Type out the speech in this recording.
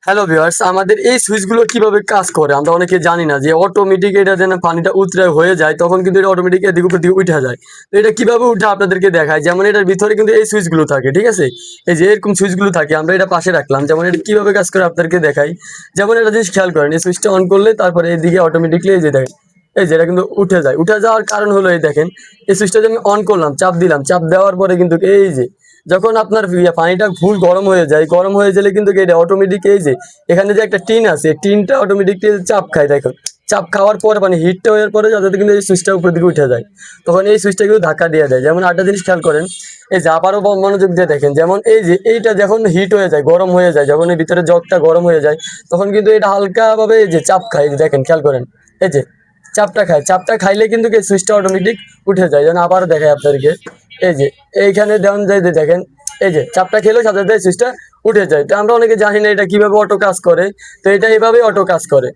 Hello viewers, আমাদের এই সুইচগুলো কিভাবে কাজ করে আমরা অনেকে জানি না যে অটোমেটিক এটা যেন পানিটা উতরে হয়ে যায় তখন কিন্তু এটা অটোমেটিক এদিক উপর দিকে উঠে যায়। তো এটা কিভাবে উঠে আপনাদেরকে দেখায়, যেমন এটার ভিতরে কিন্তু এই সুইচগুলো থাকে, ঠিক আছে? এই যে এরকম সুইচগুলো থাকে, আমরা এটা পাশে রাখলাম। যেমন এটা কিভাবে কাজ করে আপনাদেরকে দেখাই। যেমন এটা জিনিস খেয়াল করেন, এই সুইচটা অন করলে তারপরে এইদিকে অটোমেটিকলি এই যে দেখেন, এই যে এটা কিন্তু উঠে যায়। উঠে যাওয়ার কারণ হলো এই দেখেন, এই সুইচটা যে আমি অন করলাম, চাপ দিলাম, চাপ দেওয়ার পরে কিন্তু এই যে যখন আপনার পানিটা ফুল গরম হয়ে যায়, গরম হয়ে গেলে কিন্তু এটা অটোমেটিক এই যে এখানে যে একটা টিন আছে, টিনটা অটোমেটিকলি চাপ খায়। দেখুন, চাপ খাওয়ার পরে মানে হিটটা হওয়ার পরে যাতে কিন্তু এই সুইচটা উপর দিকে উঠে যায়, তখন এই সুইচটা কিন্তু ধাক্কা দিয়ে দেয়। যেমন আরেকটা জিনিস খেয়াল করেন, এই যে আবারও মনোযোগ দিয়ে দেখেন, যেমন এই যে এইটা যখন হিট হয়ে যায়, গরম হয়ে যায়, যখন এই ভিতরে জগটা গরম হয়ে যায় তখন কিন্তু এটা হালকাভাবে এই যে চাপ খায়। এই যে দেখেন, খেয়াল করেন, এই যে চাপটা খায়, চাপটা খাইলে কিন্তু এই সুইচটা অটোমেটিক উঠে যায়। যেন আবারও দেখায় আপনাদেরকে, এই যে এইখানে দেওয়ান যায় যে দেখেন, এই যে চাপটা খেলেও সাথে সাথে সুইচটা উঠে যায়। তো আমরা অনেকে জানি না এটা কিভাবে অটো কাজ করে, তো এটা এইভাবেই অটো কাজ করে।